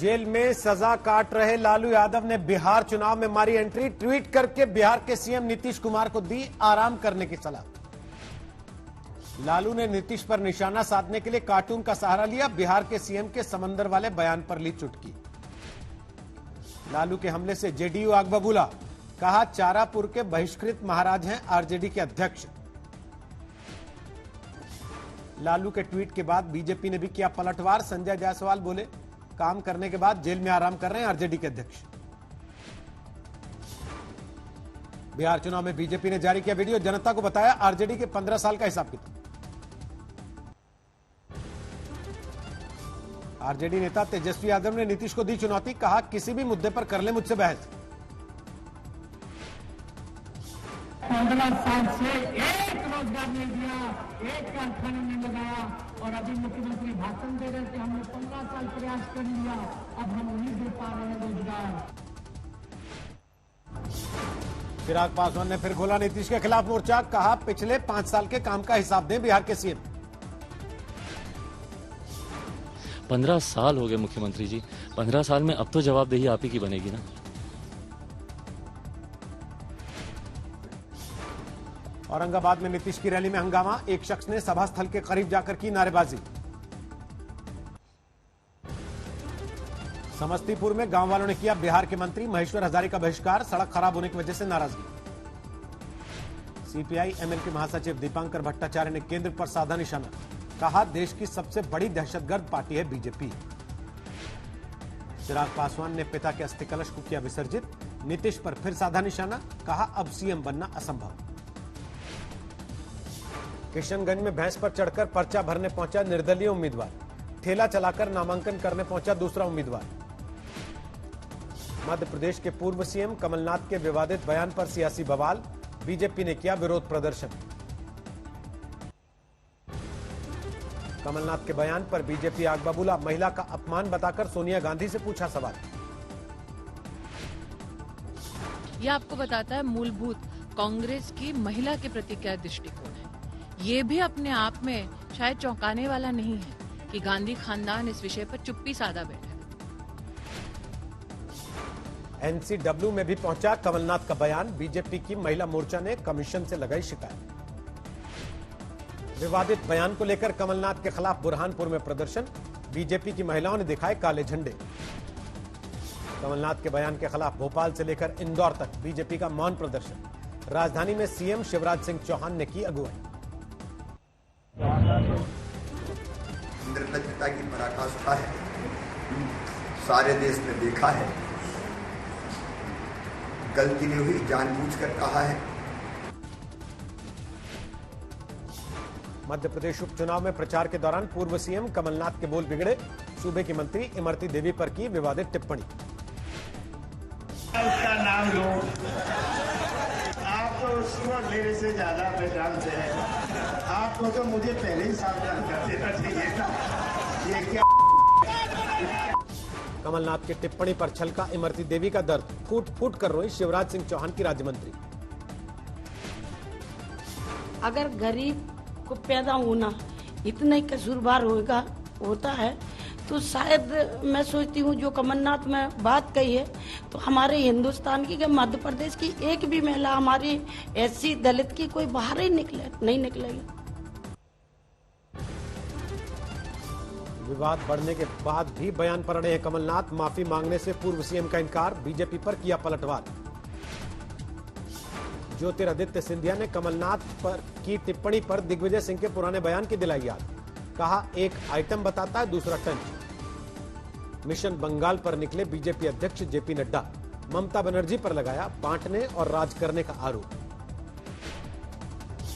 Jail में सजा काट रहे लालू यादव ने बिहार चुनाव में मारी एंट्री। ट्वीट करके बिहार के सीएम नीतीश कुमार को दी आराम करने की सलाह। लालू ने नीतीश पर निशाना साधने के लिए कार्टून का सहारा लिया। बिहार के सीएम के समंदर वाले बयान पर ली चुटकी। लालू के हमले से जेडीयू आग बबूला। कहा चारापुर के बहिष्कृत महाराज हैं आरजेडी के अध्यक्ष। लालू के ट्वीट के बाद बीजेपी ने भी किया पलटवार। संजय जायसवाल बोले काम करने के बाद जेल में आराम कर रहे हैं आरजेडी के अध्यक्ष। बिहार चुनाव में बीजेपी ने जारी किया वीडियो। जनता को बताया आरजेडी के 15 साल का हिसाब किताब। आरजेडी नेता तेजस्वी यादव ने नीतीश को दी चुनौती। कहा किसी भी मुद्दे पर कर ले मुझसे बहस। 15 साल से एक रोजगार नहीं दिया, एक कारखाना नहीं लगाया और अभी मुख्यमंत्री भाषण दे रहे थे हमने 15 साल प्रयास कर लिया, अब हम नहीं दे पा रहे हैं रोजगार। चिराग पासवान ने फिर खोला नीतीश के खिलाफ मोर्चा। कहा पिछले 5 साल के काम का हिसाब दें बिहार के सीएम। 15 साल हो गए मुख्यमंत्री जी, 15 साल में अब तो जवाबदेही आप ही की बनेगी ना। औरंगाबाद में नीतीश की रैली में हंगामा। एक शख्स ने सभा स्थल के करीब जाकर की नारेबाजी। समस्तीपुर में गांव वालों ने किया बिहार के मंत्री महेश्वर हजारी का बहिष्कार। सड़क खराब होने की वजह से नाराजगी। सीपीआई एमएल के महासचिव दीपांकर भट्टाचार्य ने केंद्र पर साधा निशाना। कहा देश की सबसे बड़ी दहशतगर्द पार्टी है बीजेपी। चिराग पासवान ने पिता के अस्थि कलश को किया विसर्जित। नीतीश पर फिर साधा निशाना। कहा अब सीएम बनना असंभव। किशनगंज में भैंस पर चढ़कर पर्चा भरने पहुंचा निर्दलीय उम्मीदवार। ठेला चलाकर नामांकन करने पहुंचा दूसरा उम्मीदवार। मध्य प्रदेश के पूर्व सीएम कमलनाथ के विवादित बयान पर सियासी बवाल। बीजेपी ने किया विरोध प्रदर्शन। कमलनाथ के बयान पर बीजेपी आग बबूला। महिला का अपमान बताकर सोनिया गांधी से पूछा सवाल। यह आपको बताता है मूलभूत कांग्रेस की महिला के प्रति क्या दृष्टिकोण है। ये भी अपने आप में शायद चौंकाने वाला नहीं है कि गांधी खानदान इस विषय पर चुप्पी साधा बैठा है। एनसीडब्ल्यू में भी पहुंचा कमलनाथ का बयान। बीजेपी की महिला मोर्चा ने कमीशन से लगाई शिकायत। विवादित बयान को लेकर कमलनाथ के खिलाफ बुरहानपुर में प्रदर्शन। बीजेपी की महिलाओं ने दिखाए काले झंडे। कमलनाथ के बयान के खिलाफ भोपाल से लेकर इंदौर तक बीजेपी का मौन प्रदर्शन। राजधानी में सीएम शिवराज सिंह चौहान ने की अगुवाई। इंद्रनक्षता की पराकाष्ठा है, सारे देश ने देखा है। गलती नहीं हुई, जानबूझकर कहा है। मध्य प्रदेश उपचुनाव में प्रचार के दौरान पूर्व सीएम कमलनाथ के बोल बिगड़े। सूबे की मंत्री इमरती देवी पर की विवादित टिप्पणी। उसका नाम लो, आप तो उसको मेरे से ज्यादा पहचानते हैं। आपको तो मुझे पहले ही सावधान कर देना चाहिए था। ये क्या कमलनाथ की टिप्पणी पर छलका इमरती देवी का दर्द। फूट फूट कर रोई शिवराज सिंह चौहान की राज्य मंत्री। अगर गरीब को पैदा होना इतना ही कसूरवार होता है तो शायद मैं सोचती हूँ जो कमलनाथ में बात कही है तो हमारे हिंदुस्तान की मध्य प्रदेश की एक भी महिला हमारी एससी दलित की कोई बाहर ही नहीं निकलेगी। विवाद बढ़ने के बाद भी बयान पर अड़े हैं कमलनाथ। माफी मांगने से पूर्व सीएम का इनकार। बीजेपी पर किया पलटवार। ज्योतिरादित्य सिंधिया ने कमलनाथ पर की टिप्पणी पर दिग्विजय सिंह के पुराने बयान की दिलाई याद। कहा एक आइटम बताता है दूसरा टंच। मिशन बंगाल पर निकले बीजेपी अध्यक्ष जेपी नड्डा। ममता बनर्जी पर लगाया बांटने और राज करने का आरोप।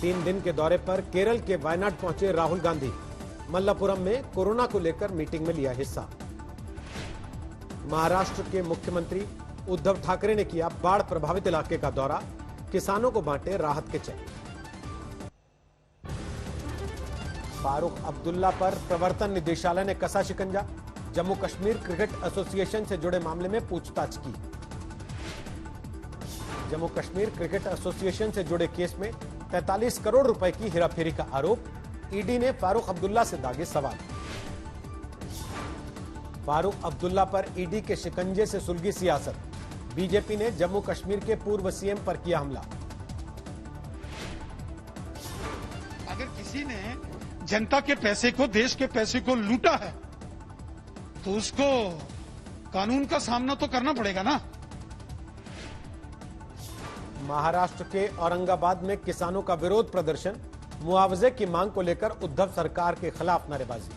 3 दिन के दौरे पर केरल के वायनाड पहुंचे राहुल गांधी। मल्लापुरम में कोरोना को लेकर मीटिंग में लिया हिस्सा। महाराष्ट्र के मुख्यमंत्री उद्धव ठाकरे ने किया बाढ़ प्रभावित इलाके का दौरा। किसानों को बांटे राहत के चेक। फारूक अब्दुल्ला पर प्रवर्तन निदेशालय ने कसा शिकंजा। जम्मू कश्मीर क्रिकेट एसोसिएशन से जुड़े मामले में पूछताछ की। जम्मू कश्मीर क्रिकेट एसोसिएशन से जुड़े केस में 43 करोड़ रुपए की हेराफेरी का आरोप। ईडी ने फारूक अब्दुल्ला से दागे सवाल। फारूक अब्दुल्ला पर ईडी के शिकंजे से सुलगी सियासत। बीजेपी ने जम्मू कश्मीर के पूर्व सीएम पर किया हमला। अगर किसी ने जनता के पैसे को, देश के पैसे को लूटा है तो उसको कानून का सामना तो करना पड़ेगा ना। महाराष्ट्र के औरंगाबाद में किसानों का विरोध प्रदर्शन। मुआवजे की मांग को लेकर उद्धव सरकार के खिलाफ नारेबाजी।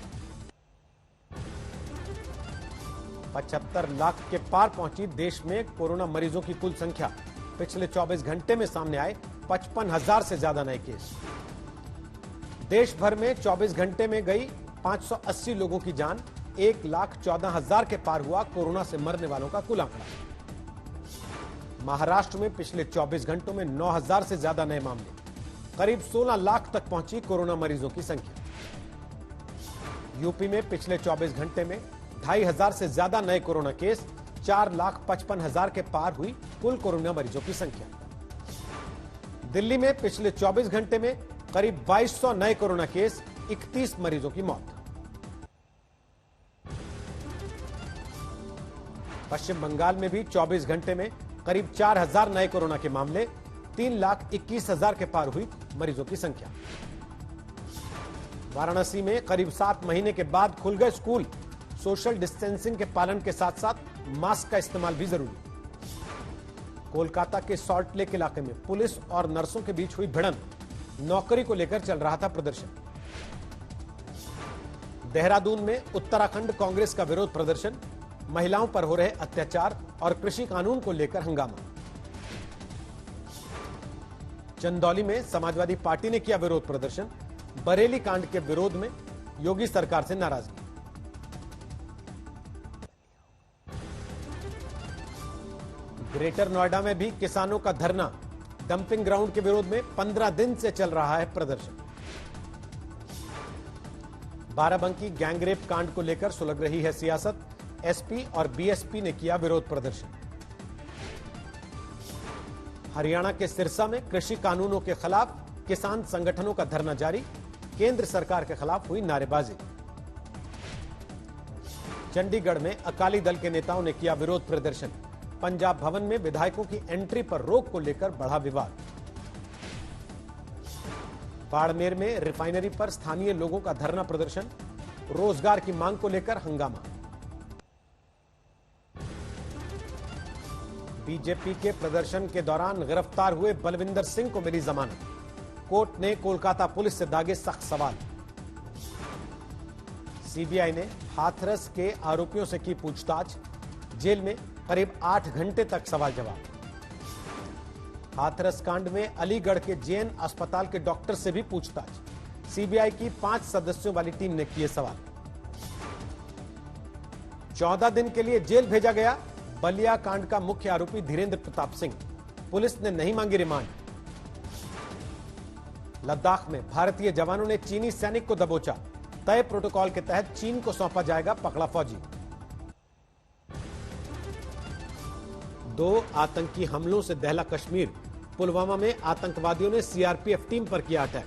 75 लाख के पार पहुंची देश में कोरोना मरीजों की कुल संख्या। पिछले 24 घंटे में सामने आए 55,000 से ज्यादा नए केस। देश भर में 24 घंटे में गई 580 लोगों की जान। 1,14,000 के पार हुआ कोरोना से मरने वालों का कुल आंकड़ा। महाराष्ट्र में पिछले 24 घंटों में 9,000 से ज्यादा नए मामले। करीब 16 लाख तक पहुंची कोरोना मरीजों की संख्या। यूपी में पिछले 24 घंटे में 2,500 से ज्यादा नए कोरोना केस। 4,55,000 के पार हुई कुल कोरोना मरीजों की संख्या। दिल्ली में पिछले 24 घंटे में करीब 2,200 नए कोरोना केस। 31 मरीजों की मौत। पश्चिम बंगाल में भी 24 घंटे में करीब 4,000 नए कोरोना के मामले। 3,21,000 के पार हुई मरीजों की संख्या। वाराणसी में करीब 7 महीने के बाद खुल गए स्कूल। सोशल डिस्टेंसिंग के पालन के साथ साथ मास्क का इस्तेमाल भी जरूरी। कोलकाता के सॉल्ट लेक इलाके में पुलिस और नर्सों के बीच हुई भिड़ंत। नौकरी को लेकर चल रहा था प्रदर्शन। देहरादून में उत्तराखंड कांग्रेस का विरोध प्रदर्शन। महिलाओं पर हो रहे अत्याचार और कृषि कानून को लेकर हंगामा। चंदौली में समाजवादी पार्टी ने किया विरोध प्रदर्शन। बरेली कांड के विरोध में योगी सरकार से नाराजगी। ग्रेटर नोएडा में भी किसानों का धरना। डंपिंग ग्राउंड के विरोध में 15 दिन से चल रहा है प्रदर्शन। बाराबंकी गैंगरेप कांड को लेकर सुलग रही है सियासत। एसपी और बीएसपी ने किया विरोध प्रदर्शन। हरियाणा के सिरसा में कृषि कानूनों के खिलाफ किसान संगठनों का धरना जारी। केंद्र सरकार के खिलाफ हुई नारेबाजी। चंडीगढ़ में अकाली दल के नेताओं ने किया विरोध प्रदर्शन। पंजाब भवन में विधायकों की एंट्री पर रोक को लेकर बढ़ा विवाद। बाड़मेर में रिफाइनरी पर स्थानीय लोगों का धरना प्रदर्शन। रोजगार की मांग को लेकर हंगामा। बीजेपी के प्रदर्शन के दौरान गिरफ्तार हुए बलविंदर सिंह को मिली जमानत। कोर्ट ने कोलकाता पुलिस से दागे सख्त सवाल। सीबीआई ने हाथरस के आरोपियों से की पूछताछ। जेल में करीब 8 घंटे तक सवाल जवाब। हाथरस कांड में अलीगढ़ के जेएन अस्पताल के डॉक्टर से भी पूछताछ। सीबीआई की 5 सदस्यों वाली टीम ने किए सवाल। 14 दिन के लिए जेल भेजा गया बलिया कांड का मुख्य आरोपी धीरेन्द्र प्रताप सिंह। पुलिस ने नहीं मांगी रिमांड। लद्दाख में भारतीय जवानों ने चीनी सैनिक को दबोचा। तय प्रोटोकॉल के तहत चीन को सौंपा जाएगा पकड़ा फौजी। 2 आतंकी हमलों से दहला कश्मीर। पुलवामा में आतंकवादियों ने सीआरपीएफ टीम पर किया अटैक।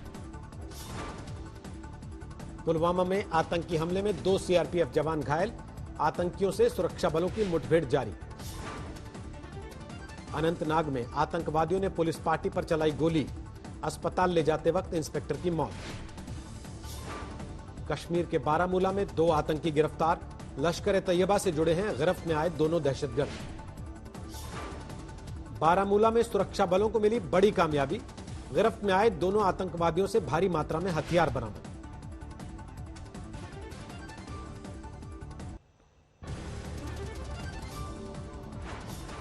पुलवामा में आतंकी हमले में 2 सीआरपीएफ जवान घायल। आतंकियों से सुरक्षा बलों की मुठभेड़ जारी। अनंतनाग में आतंकवादियों ने पुलिस पार्टी पर चलाई गोली। अस्पताल ले जाते वक्त इंस्पेक्टर की मौत। कश्मीर के बारामूला में 2 आतंकी गिरफ्तार। लश्कर-ए-तैयबा से जुड़े हैं। गिरफ्त में आए दोनों दहशतगर्द। बारामूला में सुरक्षा बलों को मिली बड़ी कामयाबी। गिरफ्त में आए दोनों आतंकवादियों से भारी मात्रा में हथियार बरामद।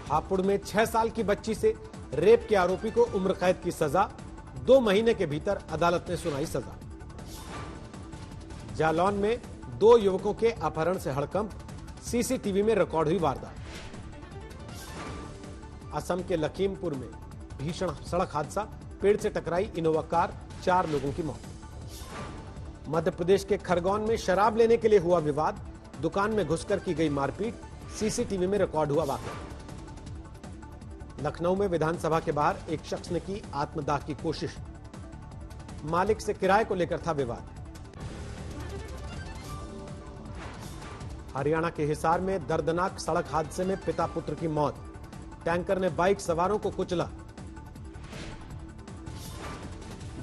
हापुड़ में 6 साल की बच्ची से रेप के आरोपी को उम्र कैद की सजा। 2 महीने के भीतर अदालत ने सुनाई सजा। जालौन में 2 युवकों के अपहरण से हड़कंप। सीसीटीवी में रिकॉर्ड हुई वारदात। असम के लखीमपुर में भीषण सड़क हादसा। पेड़ से टकराई इनोवा कार। 4 लोगों की मौत। मध्य प्रदेश के खरगोन में शराब लेने के लिए हुआ विवाद। दुकान में घुसकर की गई मारपीट। सीसीटीवी में रिकॉर्ड हुआ वाकया। लखनऊ में विधानसभा के बाहर एक शख्स ने की आत्मदाह की कोशिश। मालिक से किराए को लेकर था विवाद। हरियाणा के हिसार में दर्दनाक सड़क हादसे में पिता पुत्र की मौत। टैंकर ने बाइक सवारों को कुचला।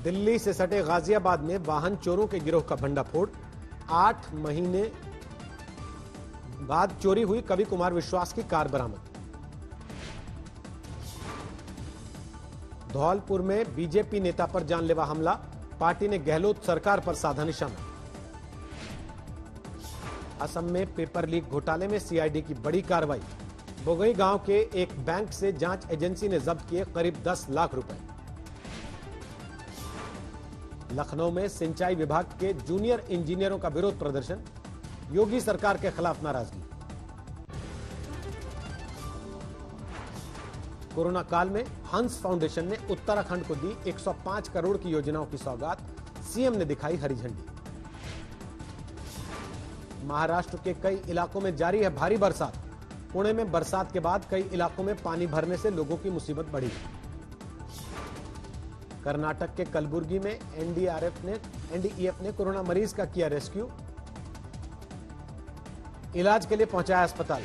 दिल्ली से सटे गाजियाबाद में वाहन चोरों के गिरोह का भंडाफोड़। 8 महीने बाद चोरी हुई कवि कुमार विश्वास की कार बरामद। धौलपुर में बीजेपी नेता पर जानलेवा हमला। पार्टी ने गहलोत सरकार पर साधा निशाना। असम में पेपर लीक घोटाले में सीआईडी की बड़ी कार्रवाई। बोगई गांव के एक बैंक से जांच एजेंसी ने जब्त किए करीब 10 लाख रुपए। लखनऊ में सिंचाई विभाग के जूनियर इंजीनियरों का विरोध प्रदर्शन। योगी सरकार के खिलाफ नाराजगी। कोरोना काल में हंस फाउंडेशन ने उत्तराखंड को दी 105 करोड़ की योजनाओं की सौगात। सीएम ने दिखाई हरी झंडी। महाराष्ट्र के कई इलाकों में जारी है भारी बरसात। पुणे में बरसात के बाद कई इलाकों में पानी भरने से लोगों की मुसीबत बढ़ी। कर्नाटक के कलबुर्गी में एनडीईएफ ने कोरोना मरीज का किया रेस्क्यू। इलाज के लिए पहुंचाया अस्पताल।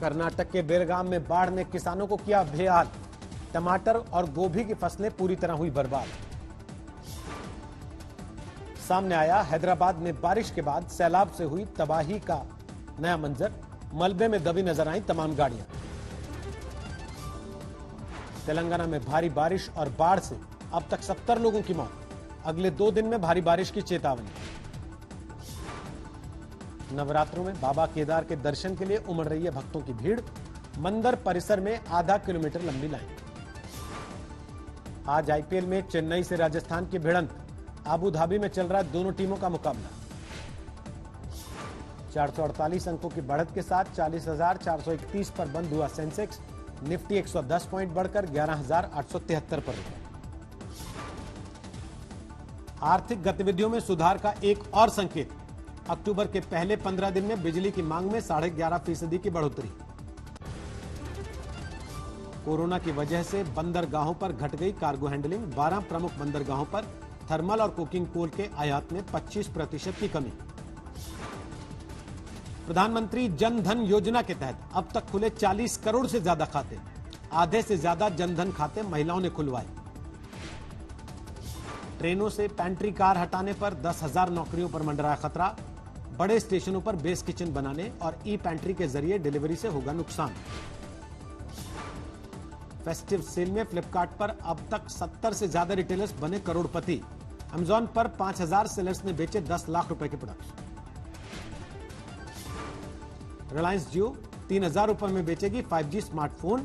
कर्नाटक के बेलगाम में बाढ़ ने किसानों को किया बेहाल। टमाटर और गोभी की फसलें पूरी तरह हुई बर्बाद। सामने आया हैदराबाद में बारिश के बाद सैलाब से हुई तबाही का नया मंजर। मलबे में दबी नजर आई तमाम गाड़ियां। तेलंगाना में भारी बारिश और बाढ़ से अब तक 70 लोगों की मौत। अगले 2 दिन में भारी बारिश की चेतावनी। नवरात्रों में बाबा केदार के दर्शन के लिए उमड़ रही है भक्तों की भीड़। मंदिर परिसर में आधा किलोमीटर लंबी लाइन। आज आईपीएल में चेन्नई से राजस्थान की भिड़ंत। अबू धाबी में चल रहा है दोनों टीमों का मुकाबला। 448 अंकों की बढ़त के साथ 40,431 पर बंद हुआ सेंसेक्स। निफ्टी 110 पॉइंट बढ़कर 11,873 पर रुका। आर्थिक गतिविधियों में सुधार का एक और संकेत। अक्टूबर के पहले 15 दिन में बिजली की मांग में 11.5% की बढ़ोतरी। कोरोना की वजह से बंदरगाहों पर घट गई कार्गो हैंडलिंग। 12 प्रमुख बंदरगाहों पर थर्मल और कुकिंग कोल के आयात में 25% की कमी। प्रधानमंत्री जन धन योजना के तहत अब तक खुले 40 करोड़ से ज्यादा खाते। आधे से ज्यादा जनधन खाते महिलाओं ने खुलवाए। ट्रेनों से पैंट्री कार हटाने पर 10,000 नौकरियों पर मंडराया खतरा। बड़े स्टेशनों पर बेस किचन बनाने और ई पैंट्री के जरिए डिलीवरी से होगा नुकसान। फेस्टिव सेल में फ्लिपकार्ट पर अब तक 70 से ज्यादा रिटेलर्स बने करोड़पति। अमेजॉन पर 5,000 सेलर्स ने बेचे 10 लाख रुपए के प्रोडक्ट्स। रिलायंस जियो 3,000 रुपए में बेचेगी 5G smartphone.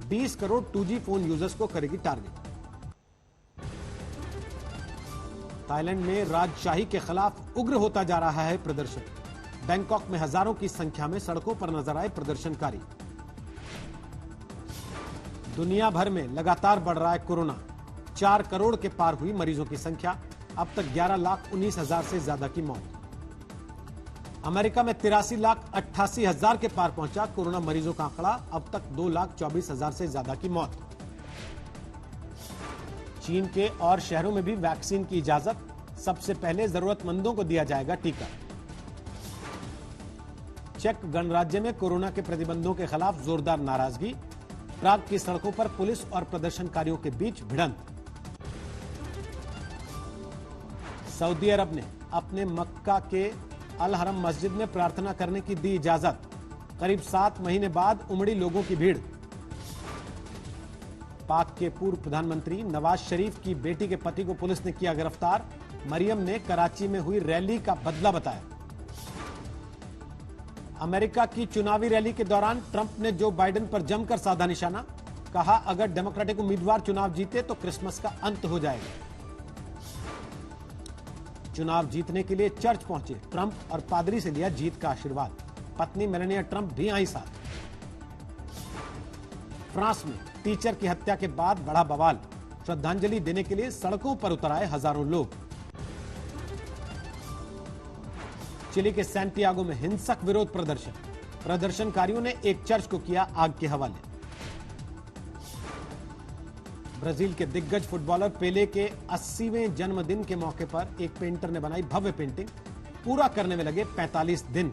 20 crore 2G phone users को करेगी टारगेट। थाईलैंड में राजशाही के खिलाफ उग्र होता जा रहा है प्रदर्शन। बैंकॉक में हजारों की संख्या में सड़कों पर नजर आए प्रदर्शनकारी। दुनिया भर में लगातार बढ़ रहा है कोरोना। 4 करोड़ के पार हुई मरीजों की संख्या। अब तक 11,19,000 से ज्यादा की मौत। अमेरिका में 83,88,000 के पार पहुंचा कोरोना मरीजों का आंकड़ा। अब तक 2,24,000 से ज्यादा की मौत। चीन के और शहरों में भी वैक्सीन की इजाजत। सबसे पहले जरूरतमंदों को दिया जाएगा टीका। चेक गणराज्य में कोरोना के प्रतिबंधों के खिलाफ जोरदार नाराजगी। प्राग की सड़कों पर पुलिस और प्रदर्शनकारियों के बीच भिड़ंत। सऊदी अरब ने अपने मक्का के अल हरम मस्जिद में प्रार्थना करने की दी इजाजत। करीब 7 महीने बाद उमड़ी लोगों की भीड़। पाक के पूर्व प्रधानमंत्री नवाज शरीफ की बेटी के पति को पुलिस ने किया गिरफ्तार। मरियम ने कराची में हुई रैली का बदला बताया। अमेरिका की चुनावी रैली के दौरान ट्रंप ने जो बाइडेन पर जमकर साधा निशाना। कहा अगर डेमोक्रेटिक उम्मीदवार चुनाव जीते तो क्रिसमस का अंत हो जाएगा। चुनाव जीतने के लिए चर्च पहुंचे ट्रंप और पादरी से लिया जीत का आशीर्वाद। पत्नी मेलानिया ट्रंप भी आई साथ। फ्रांस में टीचर की हत्या के बाद बड़ा बवाल। श्रद्धांजलि देने के लिए सड़कों पर उतर आए हजारों लोग। चिली के सैंटियागो में हिंसक विरोध प्रदर्शन। प्रदर्शनकारियों ने एक चर्च को किया आग के हवाले। ब्राजील के दिग्गज फुटबॉलर पेले के 80वें जन्मदिन के मौके पर एक पेंटर ने बनाई भव्य पेंटिंग। पूरा करने में लगे 45 दिन।